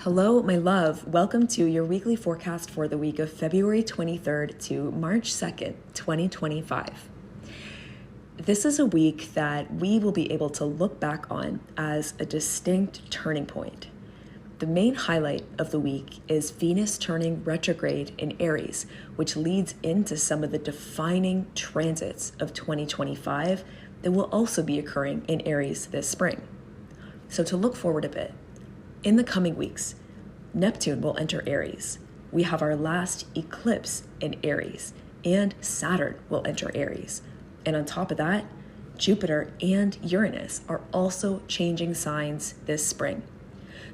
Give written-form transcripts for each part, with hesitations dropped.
Hello, my love. Welcome to your weekly forecast for the week of February 23rd to March 2nd, 2025. This is a week that we will be able to look back on as a distinct turning point. The main highlight of the week is Venus turning retrograde in Aries, which leads into some of the defining transits of 2025 that will also be occurring in Aries this spring. So to look forward a bit, in the coming weeks, Neptune will enter Aries. We have our last eclipse in Aries, and Saturn will enter Aries. And on top of that, Jupiter and Uranus are also changing signs this spring.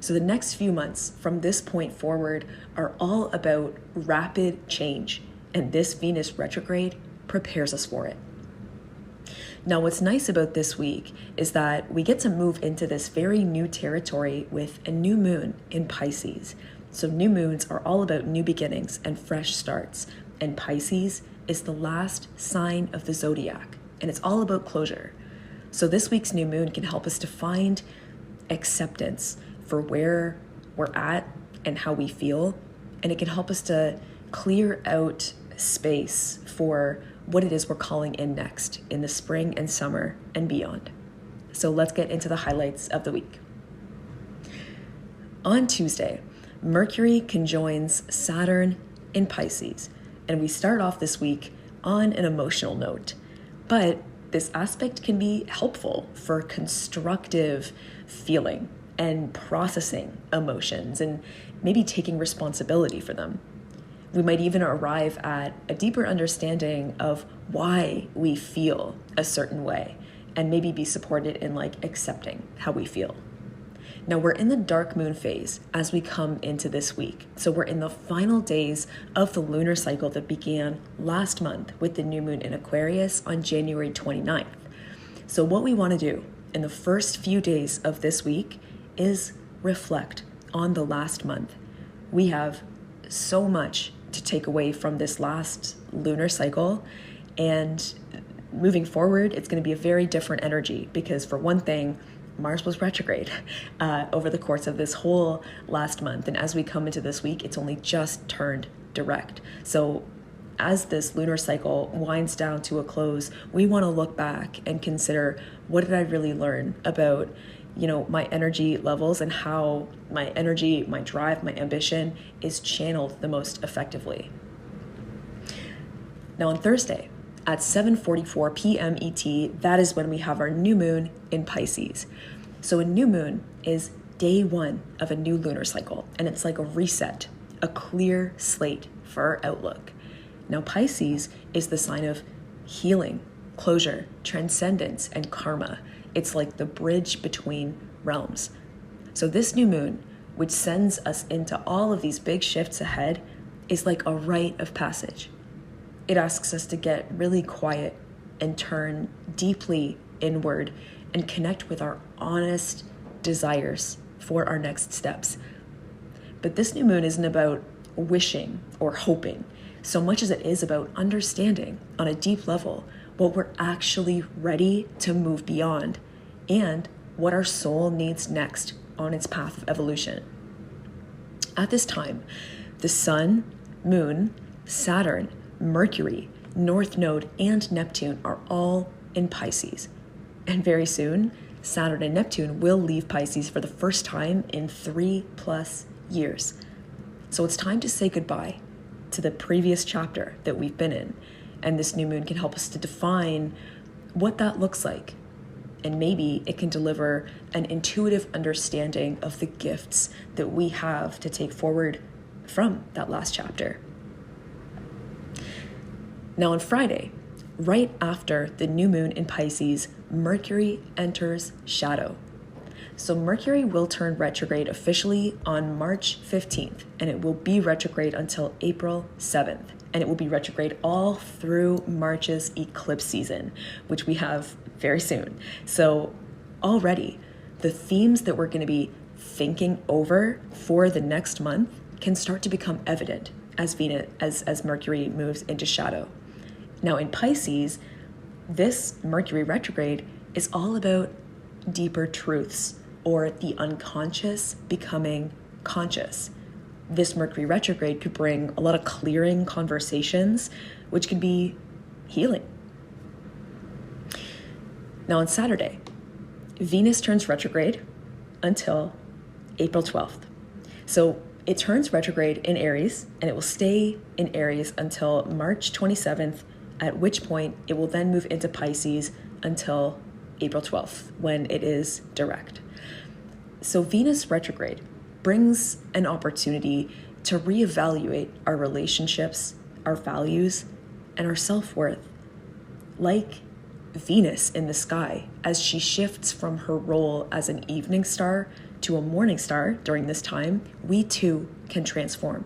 So the next few months from this point forward are all about rapid change, and this Venus retrograde prepares us for it. Now, what's nice about this week is that we get to move into this very new territory with a new moon in Pisces. So new moons are all about new beginnings and fresh starts. And Pisces is the last sign of the zodiac, and it's all about closure. So this week's new moon can help us to find acceptance for where we're at and how we feel. And it can help us to clear out space for what it is we're calling in next in the spring and summer and beyond. So let's get into the highlights of the week. On Tuesday, Mercury conjoins Saturn in Pisces, and we start off this week on an emotional note. But this aspect can be helpful for constructive feeling and processing emotions and maybe taking responsibility for them. We might even arrive at a deeper understanding of why we feel a certain way and maybe be supported in accepting how we feel. Now we're in the dark moon phase as we come into this week. So we're in the final days of the lunar cycle that began last month with the new moon in Aquarius on January 29th. So what we want to do in the first few days of this week is reflect on the last month. We have so much to take away from this last lunar cycle, and moving forward it's going to be a very different energy because, for one thing, Mars was retrograde over the course of this whole last month, and as we come into this week it's only just turned direct. So as this lunar cycle winds down to a close, we want to look back and consider, what did I really learn about my energy levels and how my energy, my drive, my ambition is channeled the most effectively. Now on Thursday at 7:44 p.m. ET, that is when we have our new moon in Pisces. So a new moon is day one of a new lunar cycle, and it's like a reset, a clear slate for our outlook. Now Pisces is the sign of healing, closure, transcendence, and karma. It's like the bridge between realms. So this new moon, which sends us into all of these big shifts ahead, is like a rite of passage. It asks us to get really quiet and turn deeply inward and connect with our honest desires for our next steps. But this new moon isn't about wishing or hoping so much as it is about understanding on a deep level what we're actually ready to move beyond and what our soul needs next on its path of evolution. At this time, the Sun, Moon, Saturn, Mercury, North Node, and Neptune are all in Pisces. And very soon, Saturn and Neptune will leave Pisces for the first time in 3+ years. So it's time to say goodbye to the previous chapter that we've been in. And this new moon can help us to define what that looks like. And maybe it can deliver an intuitive understanding of the gifts that we have to take forward from that last chapter. Now on Friday, right after the new moon in Pisces, Mercury enters shadow. So Mercury will turn retrograde officially on March 15th, and it will be retrograde until April 7th. And it will be retrograde all through March's eclipse season, which we have very soon. So already the themes that we're going to be thinking over for the next month can start to become evident as Mercury moves into shadow. Now in Pisces, this Mercury retrograde is all about deeper truths, or the unconscious becoming conscious. This Mercury retrograde could bring a lot of clearing conversations, which could be healing. Now on Saturday, Venus turns retrograde until April 12th. So it turns retrograde in Aries, and it will stay in Aries until March 27th, at which point it will then move into Pisces until April 12th, when it is direct. So Venus retrograde brings an opportunity to reevaluate our relationships, our values, and our self-worth. Like Venus in the sky, as she shifts from her role as an evening star to a morning star during this time, we too can transform.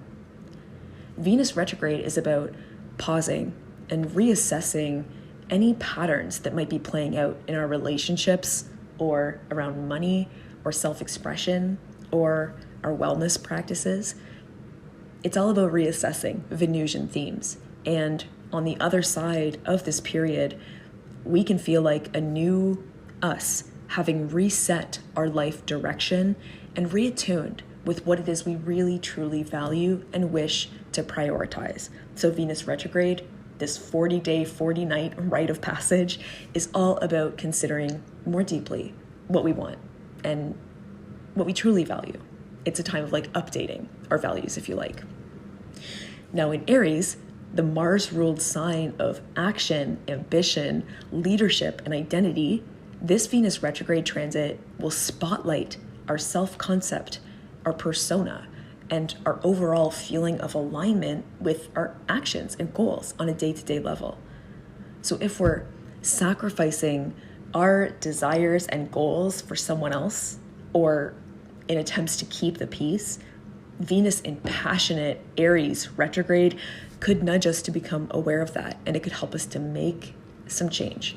Venus retrograde is about pausing and reassessing any patterns that might be playing out in our relationships or around money or self-expression or our wellness practices. It's all about reassessing Venusian themes. And on the other side of this period, we can feel like a new us, having reset our life direction and reattuned with what it is we really truly value and wish to prioritize. So Venus retrograde, this 40-day, 40-night rite of passage, is all about considering more deeply what we want and what we truly value. It's a time of like updating our values, if you like. Now in Aries, the Mars-ruled sign of action, ambition, leadership, and identity, this Venus retrograde transit will spotlight our self-concept, our persona, and our overall feeling of alignment with our actions and goals on a day-to-day level. So if we're sacrificing our desires and goals for someone else, or in attempts to keep the peace, Venus in passionate Aries retrograde could nudge us to become aware of that, and it could help us to make some change.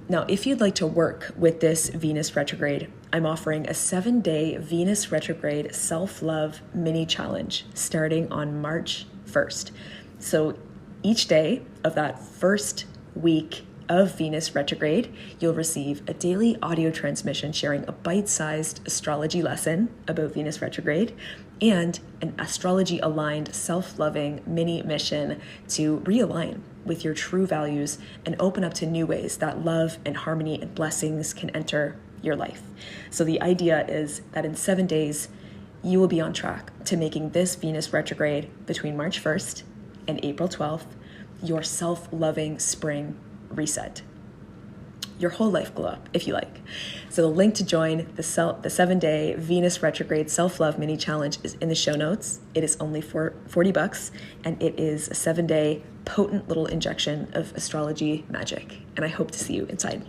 Now, if you'd like to work with this Venus retrograde, I'm offering a 7-day Venus retrograde self-love mini challenge starting on March 1st. So each day of that first week of Venus retrograde, you'll receive a daily audio transmission sharing a bite-sized astrology lesson about Venus retrograde and an astrology-aligned self-loving mini mission to realign with your true values and open up to new ways that love and harmony and blessings can enter your life. So the idea is that in 7 days, you will be on track to making this Venus retrograde between March 1st and April 12th your self-loving spring reset. Your whole life glow up, if you like. So the link to join the 7-day Venus retrograde self-love mini challenge is in the show notes. It is only for $40, and it is a 7-day potent little injection of astrology magic. And I hope to see you inside.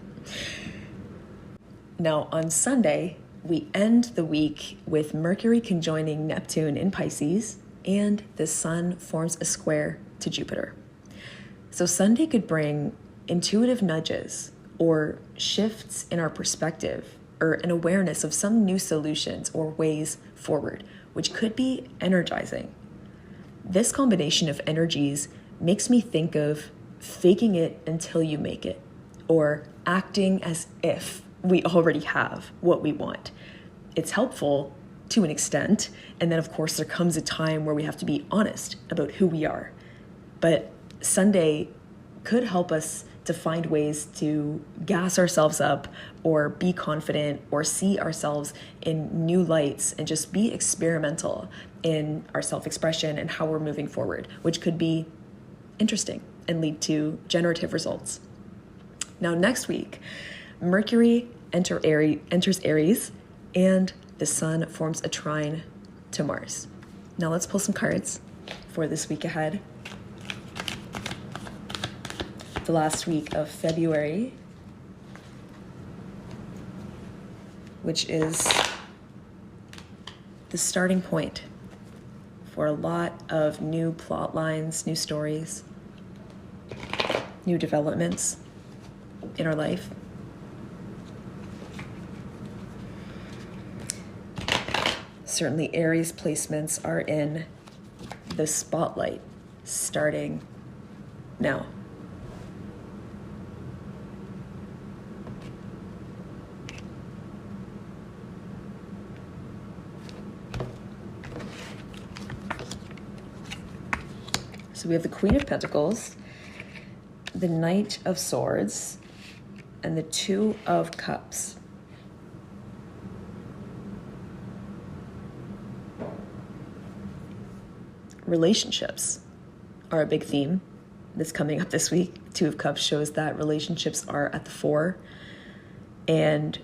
Now on Sunday, we end the week with Mercury conjoining Neptune in Pisces, and the Sun forms a square to Jupiter. So Sunday could bring intuitive nudges or shifts in our perspective or an awareness of some new solutions or ways forward, which could be energizing. This combination of energies makes me think of faking it until you make it, or acting as if we already have what we want. It's helpful to an extent, and then of course there comes a time where we have to be honest about who we are. But Sunday could help us to find ways to gas ourselves up or be confident or see ourselves in new lights and just be experimental in our self-expression and how we're moving forward, which could be interesting and lead to generative results. Now next week, Mercury enters Aries and the Sun forms a trine to Mars. Now let's pull some cards for this week ahead. The last week of February, which is the starting point for a lot of new plot lines, new stories, new developments in our life. Certainly Aries placements are in the spotlight starting now. So we have the Queen of Pentacles, the Knight of Swords, and the Two of Cups. Relationships are a big theme that's coming up this week. Two of Cups shows that relationships are at the fore, and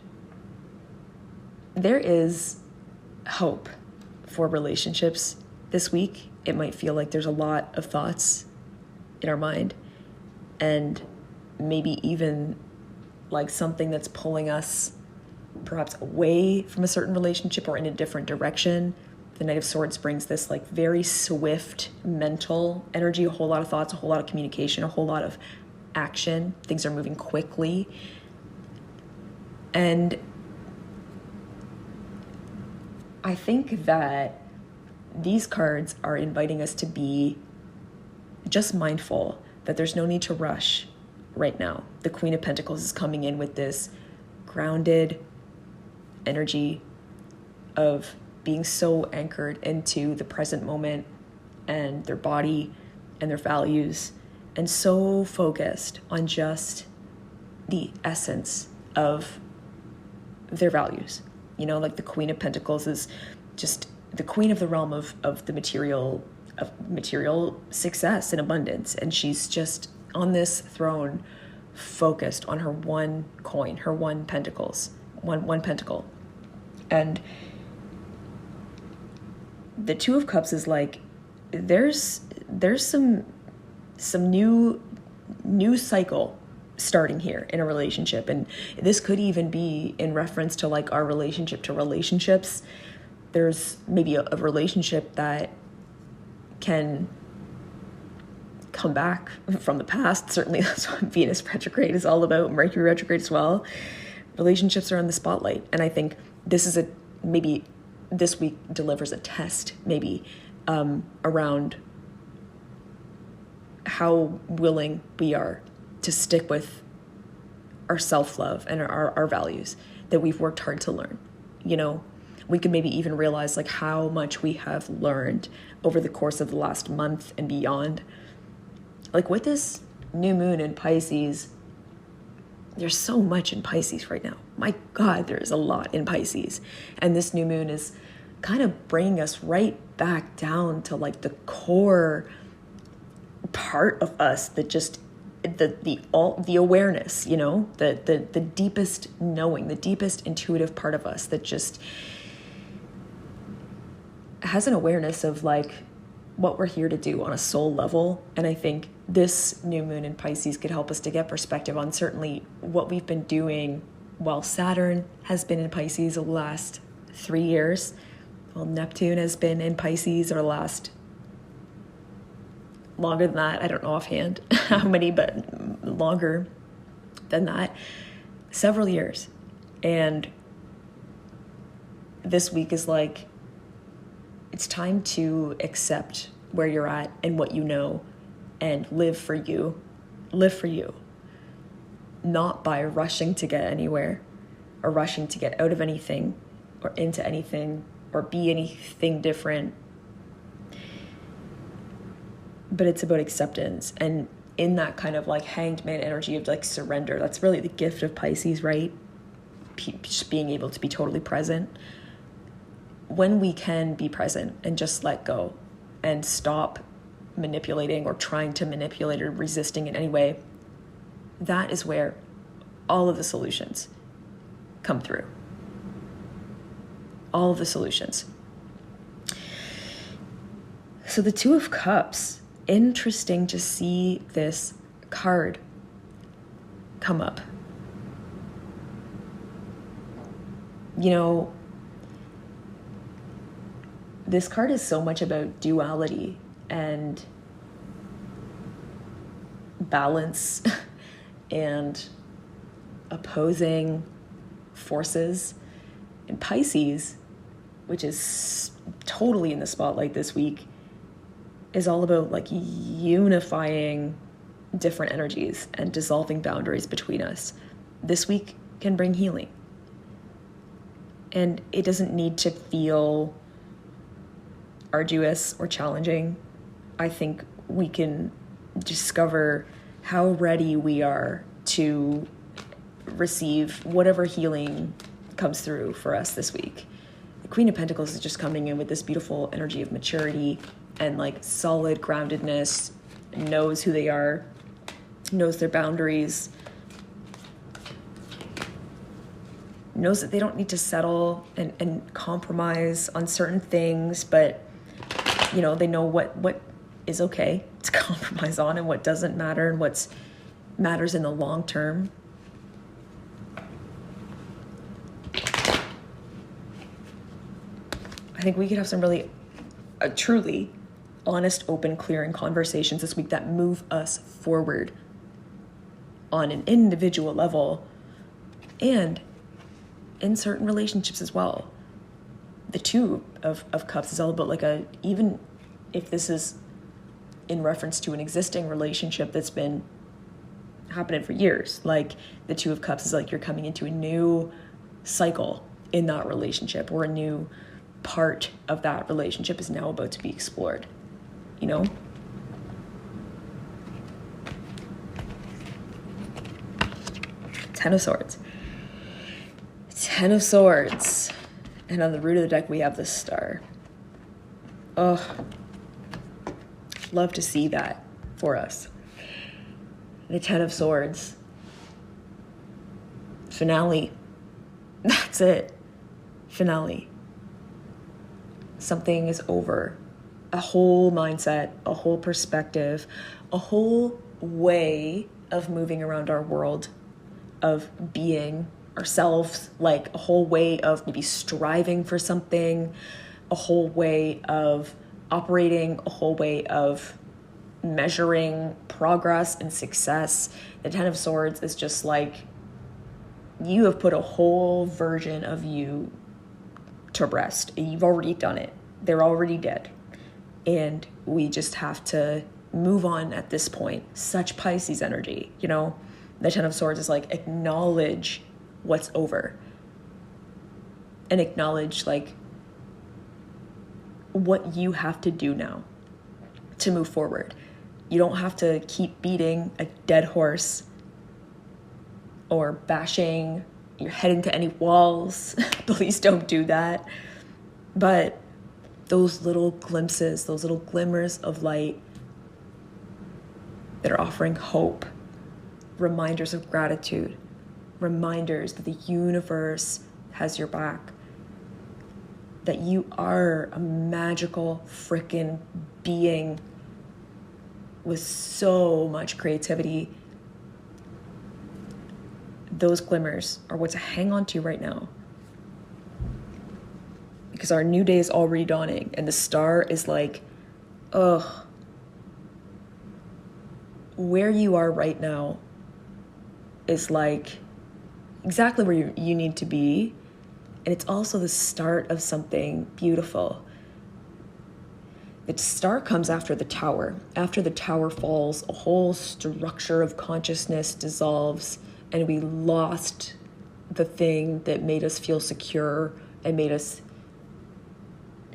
there is hope for relationships this week. It might feel like there's a lot of thoughts in our mind, and maybe even like something that's pulling us perhaps away from a certain relationship or in a different direction. The Knight of Swords brings this like very swift mental energy, a whole lot of thoughts, a whole lot of communication, a whole lot of action. Things are moving quickly. And I think that these cards are inviting us to be just mindful that there's no need to rush right now. The Queen of Pentacles is coming in with this grounded energy of being so anchored into the present moment and their body and their values, and so focused on just the essence of their values. You know, like the Queen of Pentacles is just the queen of the realm of the material success and abundance, and she's just on this throne focused on her one coin, her one pentacles, one pentacle. And the Two of Cups is like there's some new cycle starting here in a relationship, and this could even be in reference to like our relationship to relationships. There's maybe a relationship that can come back from the past. Certainly that's what Venus retrograde is all about, Mercury retrograde as well. Relationships are in the spotlight, and I think this is maybe this week delivers a test maybe around how willing we are to stick with our self-love and our values that we've worked hard to learn. You know, we could maybe even realize like how much we have learned over the course of the last month and beyond. Like with this new moon in Pisces, there's so much in Pisces right now. My God, there's a lot in Pisces. And this new moon is kind of bringing us right back down to like the core part of us that just the awareness, you know, the deepest knowing, the deepest intuitive part of us that just has an awareness of like what we're here to do on a soul level. And I think this new moon in Pisces could help us to get perspective on certainly what we've been doing while Saturn has been in Pisces the last 3 years. Well, Neptune has been in Pisces or last longer than that. I don't know offhand how many, but longer than that, several years. And this week is like, it's time to accept where you're at and what you know and live for you. Live for you. Not by rushing to get anywhere or rushing to get out of anything or into anything or be anything different. But it's about acceptance, and in that kind of like hanged man energy of like surrender. That's really the gift of Pisces, right? Just being able to be totally present. When we can be present and just let go and stop manipulating or trying to manipulate or resisting in any way, that is where all of the solutions come through. All of the solutions. So the Two of Cups, interesting to see this card come up. You know, this card is so much about duality and balance and opposing forces. And Pisces, which is totally in the spotlight this week, is all about like unifying different energies and dissolving boundaries between us. This week can bring healing. And it doesn't need to feel arduous or challenging. I think we can discover how ready we are to receive whatever healing comes through for us this week. The Queen of Pentacles is just coming in with this beautiful energy of maturity and like solid groundedness, knows who they are, knows their boundaries, knows that they don't need to settle and compromise on certain things, but they know what is okay to compromise on and what doesn't matter and what matters in the long term. I think we could have some really truly honest, open, clearing conversations this week that move us forward on an individual level and in certain relationships as well. The Two of Cups is all about even if this is in reference to an existing relationship that's been happening for years, like the Two of Cups is like you're coming into a new cycle in that relationship, or a new part of that relationship is now about to be explored, Ten of Swords. Ten of Swords. And on the root of the deck, we have the Star. Oh, love to see that for us. The Ten of Swords. Finale. That's it. Finale. Something is over. A whole mindset, a whole perspective, a whole way of moving around our world, of being ourselves, like a whole way of maybe striving for something, a whole way of operating, a whole way of measuring progress and success. The Ten of Swords is just like you have put a whole version of you to rest. You've already done it. They're already dead. And we just have to move on at this point. Such Pisces energy, The Ten of Swords is like acknowledge what's over. And acknowledge what you have to do now to move forward. You don't have to keep beating a dead horse or bashing your head into any walls. Please don't do that. But those little glimpses, those little glimmers of light that are offering hope, reminders of gratitude, reminders that the universe has your back, that you are a magical freaking being with so much creativity. Those glimmers are what to hang on to right now. Because our new day is already dawning, and the Star is like, where you are right now is like exactly where you need to be. And it's also the start of something beautiful. The Star comes after the Tower. After the Tower falls, a whole structure of consciousness dissolves, and we lost the thing that made us feel secure and made us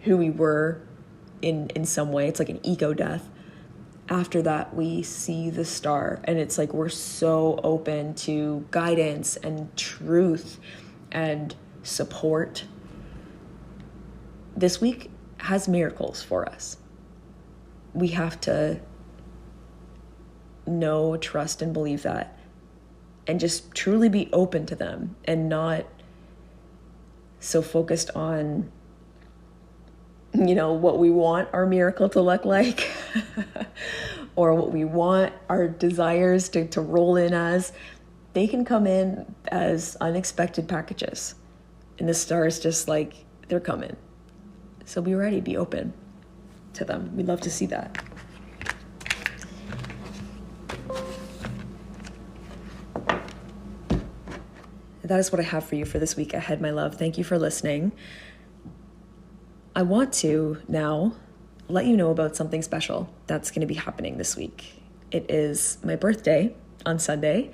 who we were in some way. It's like an ego death. After that, we see the Star, and it's like we're so open to guidance and truth and support. This week has miracles for us. We have to know, trust, and believe that, and just truly be open to them, and not so focused on what we want our miracle to look like or what we want our desires to roll in as. They can come in as unexpected packages, and the Star is just like, they're coming. So be ready, be open to them. We'd love to see that. That is what I have for you for this week ahead, my love. Thank you for listening. I want to now let you know about something special that's going to be happening this week. It is my birthday on Sunday,